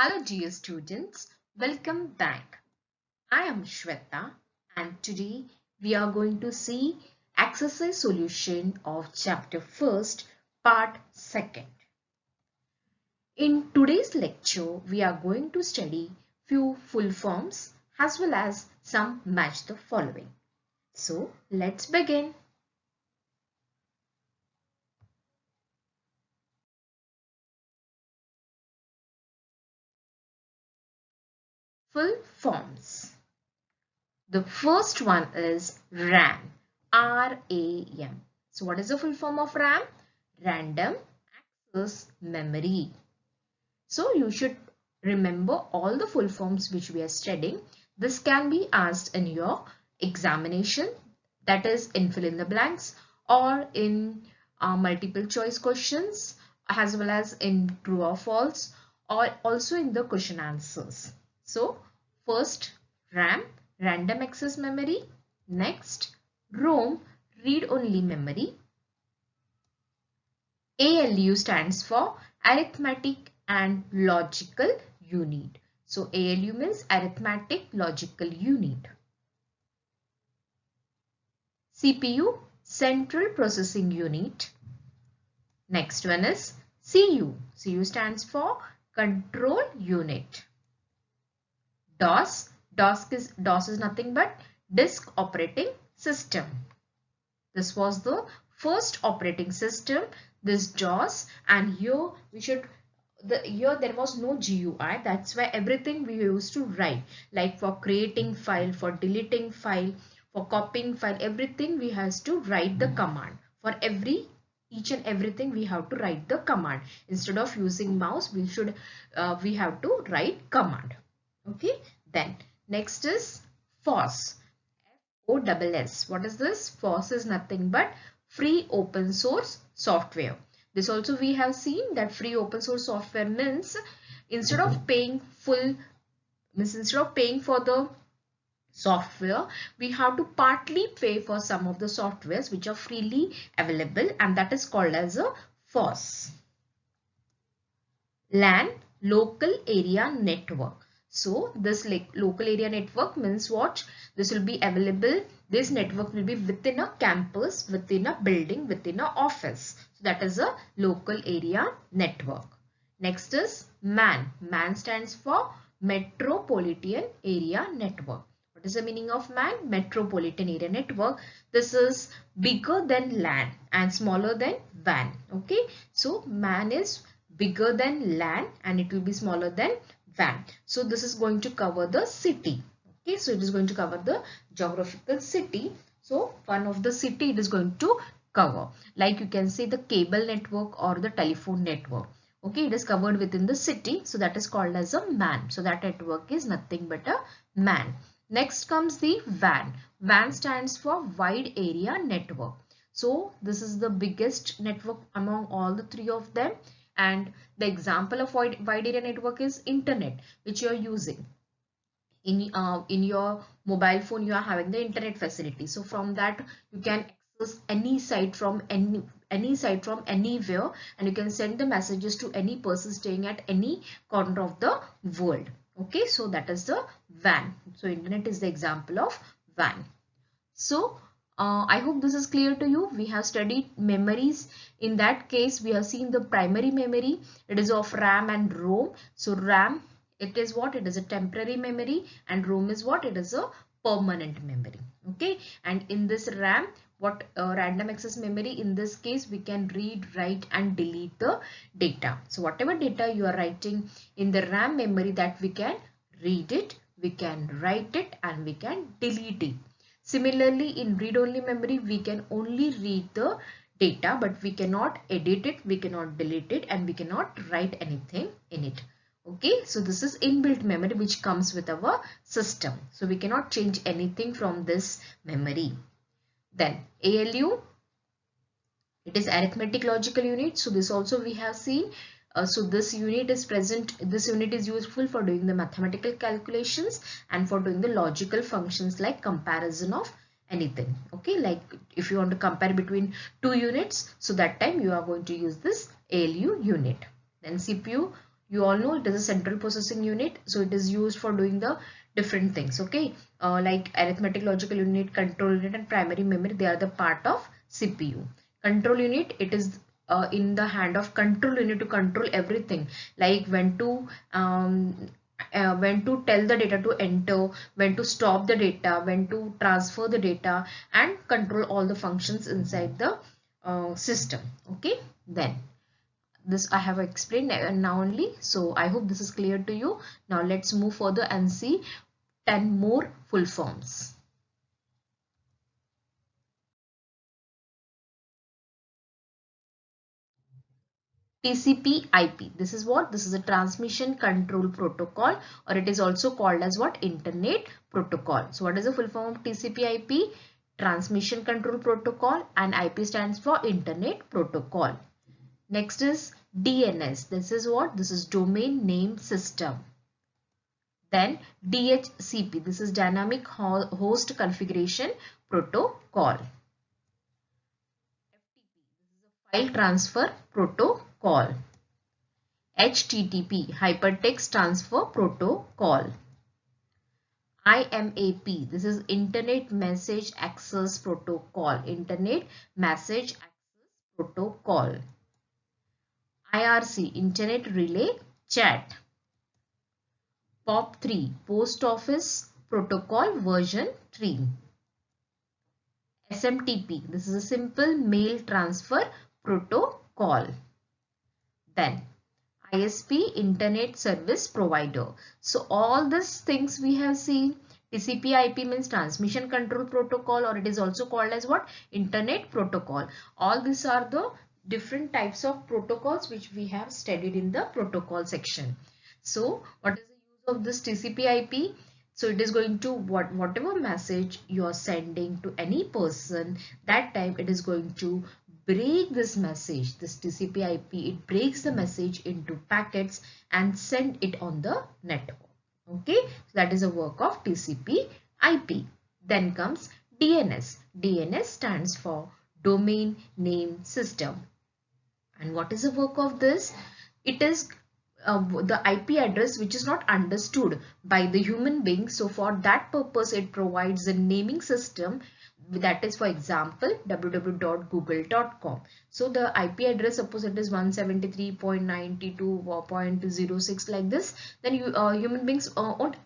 Hello dear students, welcome back. I am Shweta and today we are going to see exercise solution of chapter 1st, part 2nd. In today's lecture, we are going to study few full forms as well as some match the following. So let's begin. Full forms. The first one is RAM, RAM. So what is the full form of RAM? Random Access Memory. So you should remember all the full forms which we are studying. This can be asked in your examination, that is in fill in the blanks or in multiple choice questions as well as in true or false or also in the question answers. So first RAM, random access memory. Next ROM, read only memory. ALU stands for arithmetic and logical unit. So ALU means arithmetic logical unit. CPU, central processing unit. Next one is CU. CU stands for control unit. DOS is nothing but disk operating system. This was the first operating system, this DOS, and here we should here there was no GUI. That's why everything we used to write, like for creating file, for deleting file, for copying file, everything we has to write the command. For each and everything we have to write the command. Instead of using mouse, we have to write command. Okay. Then next is FOSS. FOSS. What is this? FOSS is nothing but free open source software. This also we have seen that free open source software means instead of paying for the software, we have to partly pay for some of the softwares which are freely available, and that is called as a FOSS. LAN, local area network. So this local area network means what? This will be available. This network will be within a campus, within a building, within an office. So that is a local area network. Next is MAN. MAN stands for Metropolitan Area Network. What is the meaning of MAN? Metropolitan Area Network. This is bigger than LAN and smaller than WAN. Okay. So MAN is bigger than LAN and it will be smaller than WAN. So this is going to cover the city. Okay, so it is going to cover the geographical city. So one of the city it is going to cover. Like you can say the cable network or the telephone network. Okay, it is covered within the city. So that is called as a MAN. So that network is nothing but a MAN. Next comes the WAN. WAN stands for Wide Area Network. So this is the biggest network among all the three of them. And the example of wide area network is internet, which you are using. In your mobile phone, you are having the internet facility. So from that, you can access any site from any site from anywhere, and you can send the messages to any person staying at any corner of the world. Okay, so that is the WAN. So internet is the example of WAN. So I hope this is clear to you. We have studied memories. In that case, we have seen the primary memory. It is of RAM and ROM. So RAM, it is what? It is a temporary memory, and ROM is what? It is a permanent memory. Okay. And in this RAM, what random access memory, in this case, we can read, write and delete the data. So whatever data you are writing in the RAM memory, that we can read it, we can write it, and we can delete it. Similarly, in read-only memory, we can only read the data, but we cannot edit it, we cannot delete it, and we cannot write anything in it. Okay, so this is inbuilt memory which comes with our system. So we cannot change anything from this memory. Then ALU, it is arithmetic logical unit. So this also we have seen. So this unit is present, this unit is useful for doing the mathematical calculations and for doing the logical functions like comparison of anything. Okay, like if you want to compare between two units, so that time you are going to use this ALU unit. Then CPU you all know it is a central processing unit, so it is used for doing the different things. Okay, like arithmetic logical unit, control unit, and primary memory, they are the part of CPU. Control unit, it is in the hand of control unit to control everything, like when to tell the data to enter, when to stop the data, when to transfer the data, and control all the functions inside the system. Okay, then this I have explained now only, so I hope this is clear to you. Now let's move further and see 10 more full forms. TCP/IP. This is what? This is a transmission control protocol, or it is also called as what? Internet protocol. So what is the full form of TCP/IP? Transmission control protocol, and IP stands for Internet protocol. Next is DNS. This is what? This is domain name system. Then DHCP. This is dynamic host configuration protocol. File transfer protocol. HTTP, hypertext transfer protocol. IMAP, this is Internet Message Access Protocol. Internet Message Access Protocol. IRC, Internet Relay Chat. POP3, Post Office Protocol version 3. SMTP, this is a Simple Mail Transfer Protocol. Then ISP, Internet Service Provider. So all these things we have seen. TCP/IP means Transmission Control Protocol, or it is also called as what? Internet Protocol. All these are the different types of protocols which we have studied in the protocol section. So what is the use of this TCP/IP? So it is going to whatever message you are sending to any person, that time it is going to break this message, this TCP/IP, it breaks the message into packets and send it on the network. Okay, so that is a work of TCP/IP. Then comes DNS. DNS stands for Domain Name System. And what is the work of this? It is the IP address which is not understood by the human being. So for that purpose, it provides a naming system, that is, for example, www.google.com. So the IP address, suppose it is 173.92.06 like this, then you human beings won't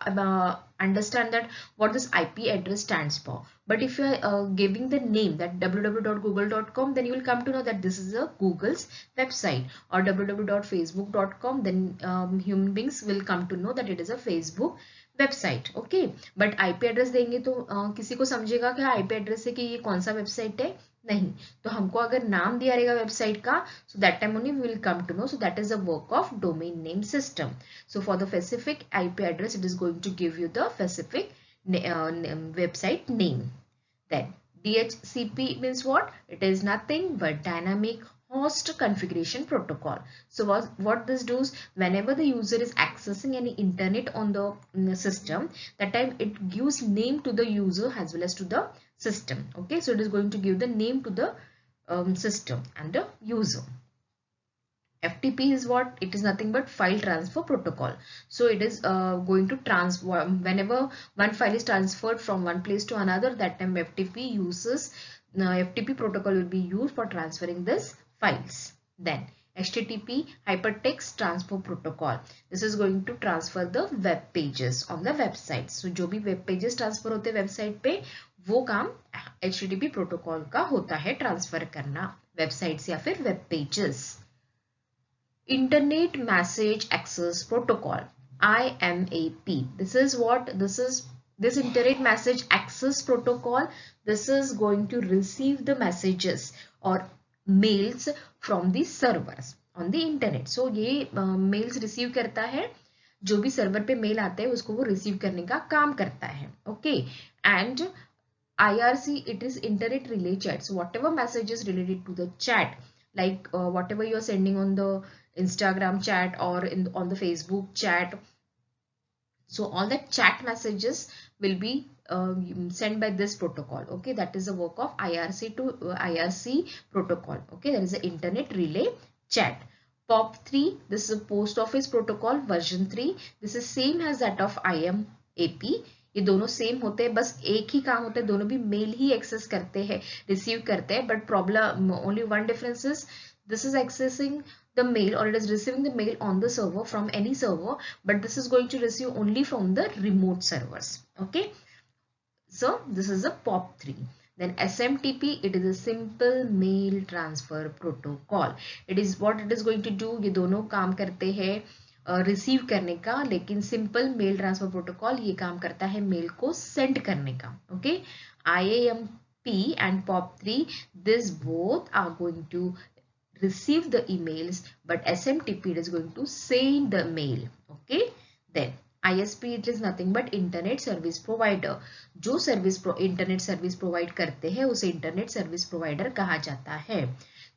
understand that what this IP address stands for. But if you are giving the name that www.google.com, then you will come to know that this is a Google's website, or www.facebook.com, then human beings will come to know that it is a Facebook website. Okay, but IP address देंगे तो किसी को समझेगा कि IP address से कि ये कौन सा वेबसाइट है? नहीं. तो हमको अगर नाम दिया रहेगा वेबसाइट का, so that time only we will come to know. So that is the work of domain name system. So for the specific IP address it is going to give you the specific website name. Then DHCP means what? It is nothing but dynamic host configuration protocol. So what this does, whenever the user is accessing any internet on the system, that time it gives name to the user as well as to the system. Okay, so it is going to give the name to the system and the user. FTP is what? It is nothing but file transfer protocol. So it is going to transfer, whenever one file is transferred from one place to another, that time FTP uses, FTP protocol will be used for transferring this files. Then HTTP, hypertext transfer protocol. This is going to transfer the web pages on the website. So जो भी web pages transfer होते हैं website पे, वो काम HTTP protocol का होता है, transfer करना websites या फिर web pages. Internet Message Access Protocol, IMAP. This is what? This Internet Message Access Protocol. This is going to receive the messages or mails from the servers on the internet. So ये mails receive करता है, जो भी server पे mail आता है उसको वो रिसीव करने का काम करता है. Okay, and IRC, it is internet relay chat. So whatever messages related to the chat, like whatever you are sending on the Instagram chat or on the Facebook chat, so all the chat messages will be sent by this protocol. Okay, that is the work of IRC to IRC protocol. Okay, that is the internet relay chat. POP3, this is a post office protocol version 3. This is same as that of IMAP. ये दोनों same होते हैं, बस एक ही काम होता है, दोनों भी मेल ही एक्सेस करते हैं, रिसीव करते हैं, but problem only one difference is this is accessing the mail, or it is receiving the mail on the server from any server, but this is going to receive only from the remote servers. Okay, so this is a POP3. Then SMTP, it is a simple mail transfer protocol. It is what it is going to do, ये दोनों काम करते हैं receive करने का, लेकिन simple mail transfer protocol ये काम करता है मेल को सेंड करने का. Okay, IAMP and POP3, this both are going to receive the emails, but SMTP is going to send the mail. Okay, then ISP, it is nothing but internet service provider. जो service internet service provide करते हैं उसे internet service provider कहा जाता है.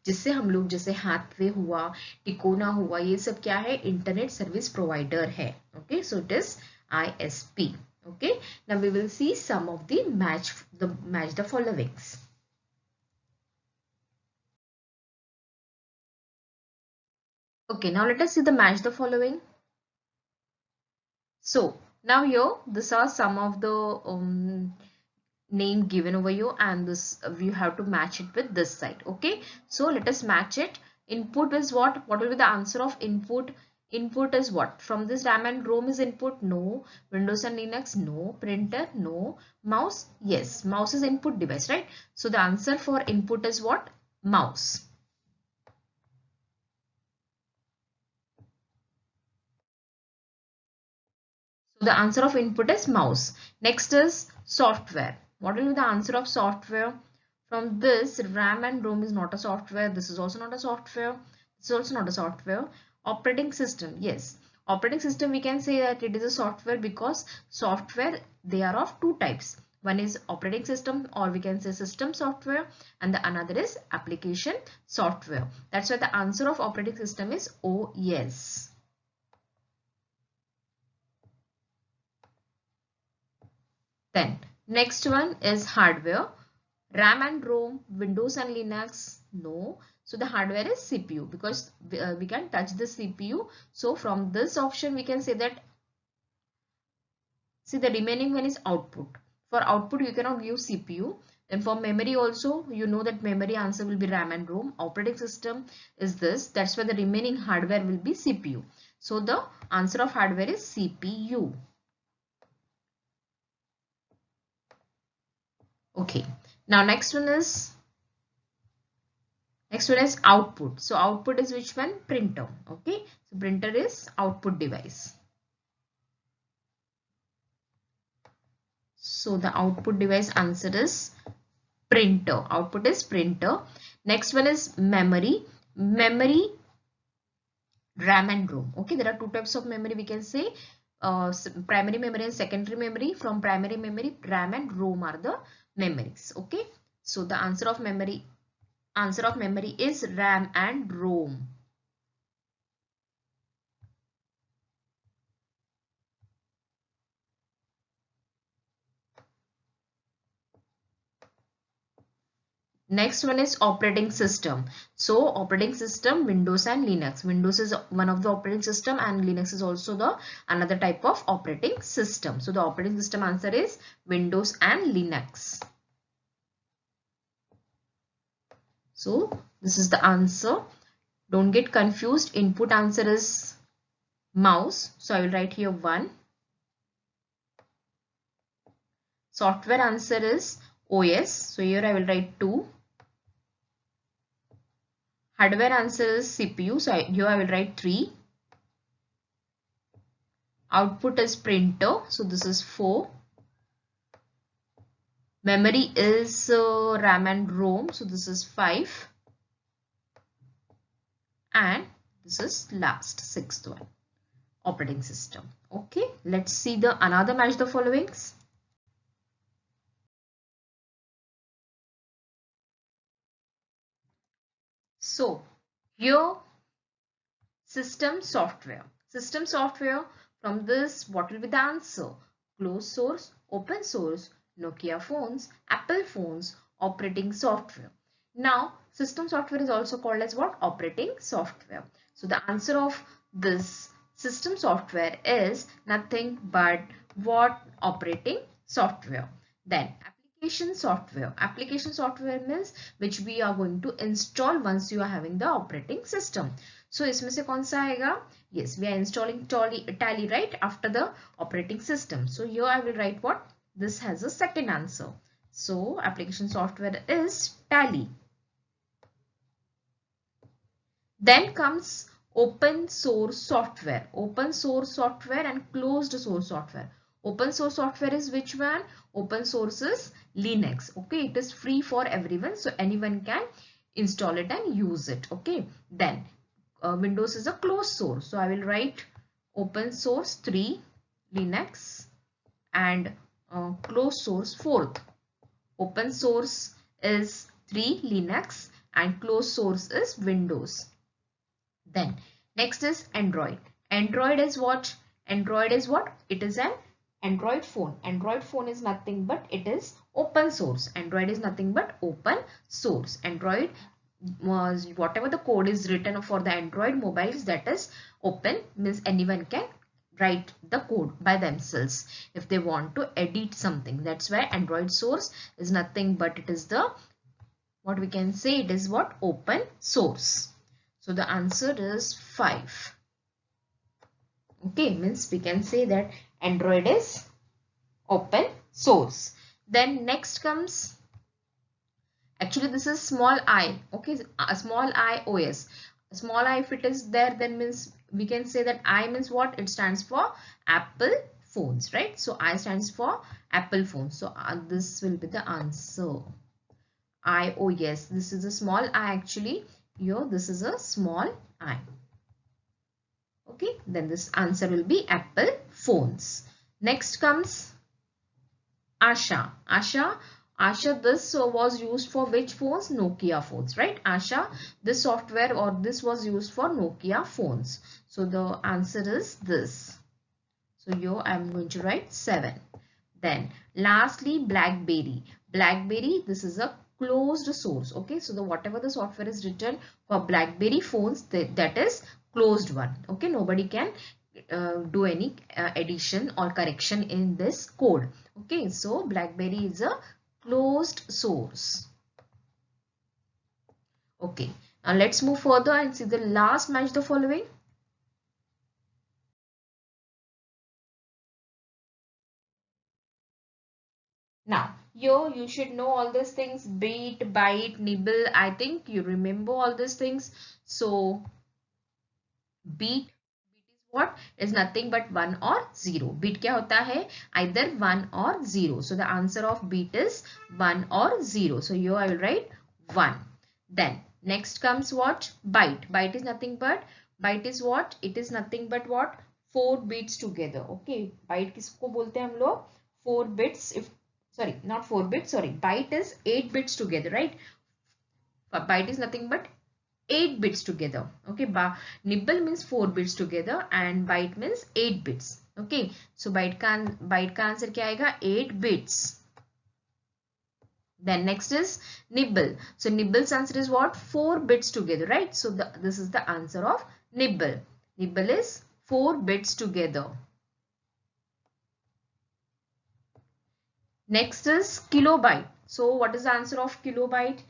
जिससे हम लोग, जैसे हाथवे हुआ, टिकोना हुआ, ये सब क्या है, इंटरनेट सर्विस प्रोवाइडर है. Okay, so it is ISP. Okay, now we will see some of the match the followings. Okay, now let us see the match the following. So now here, these are some of the name given over here, and this you have to match it with this side. Okay, so let us match it. Input is what will be the answer of input? Input is what? From this RAM and ROM is input? No. Windows and Linux? No. Printer? No. Mouse? Yes, mouse is input device, right? So the answer for input is what? Mouse. So the answer of input is mouse. Next is software. What will be the answer of software? From this, RAM and ROM is not a software. This is also not a software. This is also not a software. Operating system, yes. Operating system, we can say that it is a software, because software, they are of two types. One is operating system, or we can say system software, and the another is application software. That's why the answer of operating system is OS. Then next one is hardware. RAM and ROM, Windows and Linux, no. So the hardware is CPU, because we can touch the CPU. So from this option we can say that, see, the remaining one is output. For output you cannot use CPU. Then for memory also, you know that memory answer will be RAM and ROM. Operating system is this. That's why the remaining hardware will be CPU. So the answer of hardware is CPU. Okay. Now next one is output. So output is which one? Printer. Okay. So printer is output device. So the output device answer is printer. Output is printer. Next one is memory. Memory, RAM and ROM. Okay. There are two types of memory, we can say. Primary memory and secondary memory. From primary memory, RAM and ROM are the memories. Okay. So the answer of memory is RAM and ROM. Next one is operating system. So operating system, Windows and Linux. Windows is one of the operating system, and Linux is also the another type of operating system. So the operating system answer is Windows and Linux. So this is the answer. Don't get confused. Input answer is mouse. So I will write here 1. Software answer is OS. So here I will write 2. Hardware answer is CPU. So here I will write 3. Output is printer. So this is 4. Memory is RAM and ROM. So this is 5. And this is last, 6th one, operating system. Okay, let's see the another match the followings. So here, system software. System software, from this what will be the answer? Closed source, open source, Nokia phones, Apple phones, operating software. Now system software is also called as what? Operating software. So the answer of this system software is nothing but what? Operating software. Then application software. Application software means which we are going to install once you are having the operating system. So इसमें से कौन सा आएगा? Yes, we are installing Tally right after the operating system. So here I will write what? This has a second answer. So application software is Tally. Then comes open source software. Open source software and closed source software. Open source software is which one? Open source is Linux. Okay, it is free for everyone, so anyone can install it and use it. Okay, then Windows is a closed source, so I will write open source 3 Linux and closed source 4th. Open source is 3 Linux and closed source is Windows. Then next is Android. Android is what? Android is what? It is an Android phone. Android phone is nothing but it is open source. Android is nothing but open source. Android was whatever the code is written for the Android mobiles, that is open, means anyone can write the code by themselves if they want to edit something. That's why Android source is nothing but it is the, what we can say, it is what? Open source. So the answer is 5. Okay, means we can say that Android is open source. Then next comes, actually this is small I. Okay, a small I OS. Small I, if it is there, then means we can say that I means what? It stands for Apple phones, right? So I stands for Apple phones. So this will be the answer. iOS. This is a small I actually. Here this is a small I. Okay, then this answer will be Apple phones. Next comes Asha. Asha, this was used for which phones? Nokia phones, right? Asha, this software or this was used for Nokia phones. So the answer is this. So here I am going to write 7. Then lastly, BlackBerry. BlackBerry, this is a closed source. Okay, so the whatever the software is written for BlackBerry phones, that is closed one. Okay, nobody can do any addition or correction in this code. Okay, so BlackBerry is a closed source. Okay, now let's move further and see the last match the following. Now, here you should know all these things: beat, bite, nibble. I think you remember all these things. So, beat is what? Is nothing but 1 or 0. Beat क्या होता है? Either 1 or 0. So, the answer of beat is 1 or 0. So, here I will write 1. Then, next comes what? Bite. Bite is nothing but, bite is what? It is nothing but what? 4 bits together. Okay. Bite किसको बोलते हैं हम लोग? 4 bits. If sorry, not 4 bits, sorry, byte is 8 bits together, right? Byte is nothing but 8 bits together. Okay, nibble means 4 bits together and byte means 8 bits. Okay, so byte का answer क्या आएगा? 8 bits. Then next is nibble. So nibble's answer is what? 4 bits together, right? So this is the answer of nibble. Nibble is 4 bits together. Next is kilobyte. So what is the answer of kilobyte?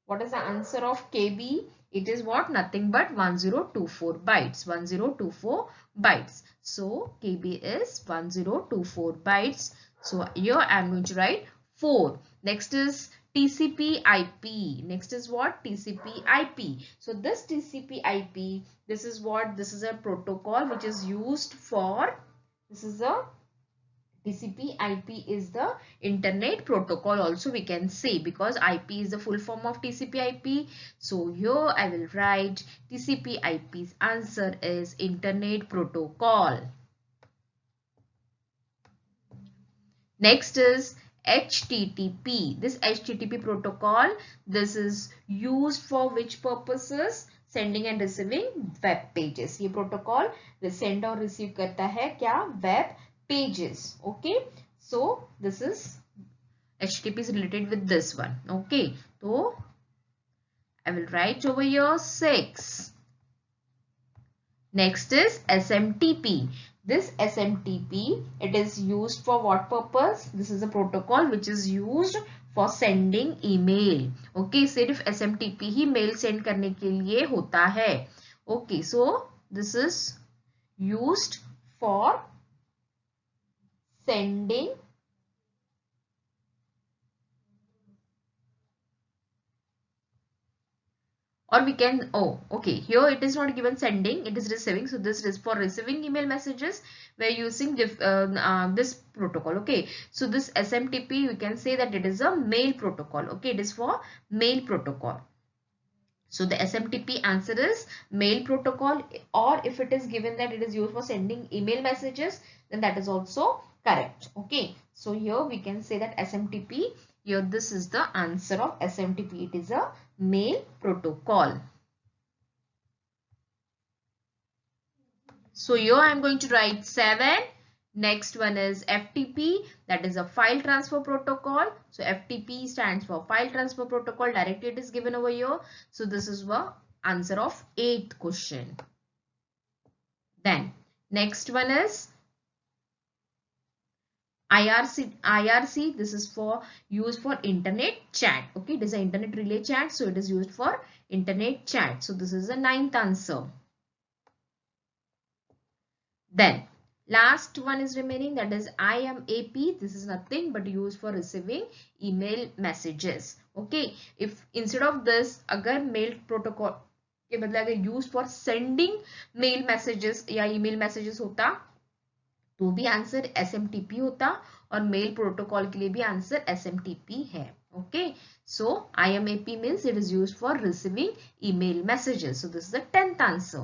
What is the answer of KB? It is what? Nothing but 1024 bytes. 1024 bytes. So KB is 1024 bytes. So here I am going to write 4. Next is TCP IP. Next is what? TCP IP. So this TCP IP, this is what? This is a protocol which is used for, this is a TCP IP is the internet protocol also we can say, because IP is the full form of TCP IP. So here I will write TCP IP's answer is internet protocol. Next is HTTP. This HTTP protocol, this is used for which purposes? Sending and receiving web pages. ये protocol send और receive करता है क्या? Web pages. Okay, so this is HTTP is related with this one. Okay, so I will write over here 6. Next is SMTP. This SMTP, it is used for what purpose? This is a protocol which is used for sending email. Okay, सिर्फ SMTP ही mail send करने के लिए होता है. Okay, so this is used for sending or we can, oh okay, here it is not given sending, it is receiving. So this is for receiving email messages. We are using this protocol. Okay, so this SMTP, we can say that it is a mail protocol. Okay, it is for mail protocol. So the SMTP answer is mail protocol, or if it is given that it is used for sending email messages, then that is also correct. Okay, so here we can say that SMTP, here this is the answer of SMTP. It is a mail protocol. So here I am going to write 7. Next one is FTP, that is a file transfer protocol. So FTP stands for file transfer protocol. Directly it is given over here. So this is the answer of 8th question. Then next one is IRC. This is for used for internet chat. Okay, it is an internet relay chat. So it is used for internet chat. So this is the 9th answer. Then last one is remaining, that is IMAP. This is nothing but used for receiving email messages. Okay, if instead of this अगर mail protocol के बदले अगर used for sending mail messages या email messages होता तो भी answer SMTP होता और mail protocol के लिए भी आंसर SMTP है. Okay, so IMAP means it is used for receiving email messages. So this is the 10th answer.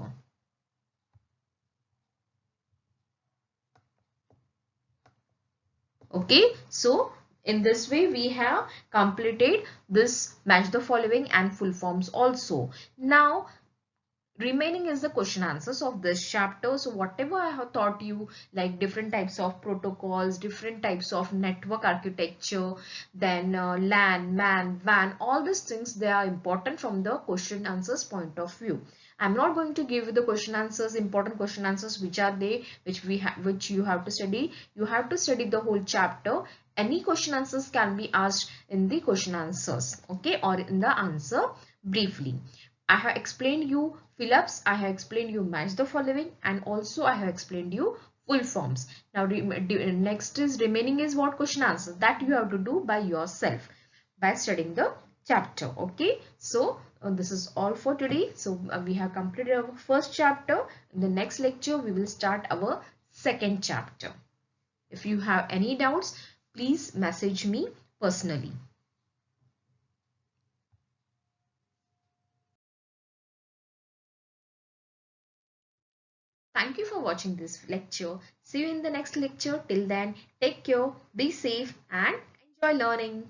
Okay, so in this way we have completed this match the following and full forms also. Now remaining is the question answers of this chapter. So whatever I have taught you, like different types of protocols, different types of network architecture, then LAN, MAN, WAN, all these things, they are important from the question answers point of view. I'm not going to give you the question answers, important question answers, which are they, which you have to study. You have to study the whole chapter. Any question answers can be asked in the question answers, okay, or in the answer briefly. I have explained you fill-ups, I have explained you match the following, and also I have explained you full forms. Now next is remaining is what question answer that you have to do by yourself by studying the chapter. Okay, so this is all for today. So we have completed our first chapter. In the next lecture we will start our second chapter. If you have any doubts, please message me personally. Thank you for watching this lecture. See you in the next lecture. Till then, take care, be safe and enjoy learning.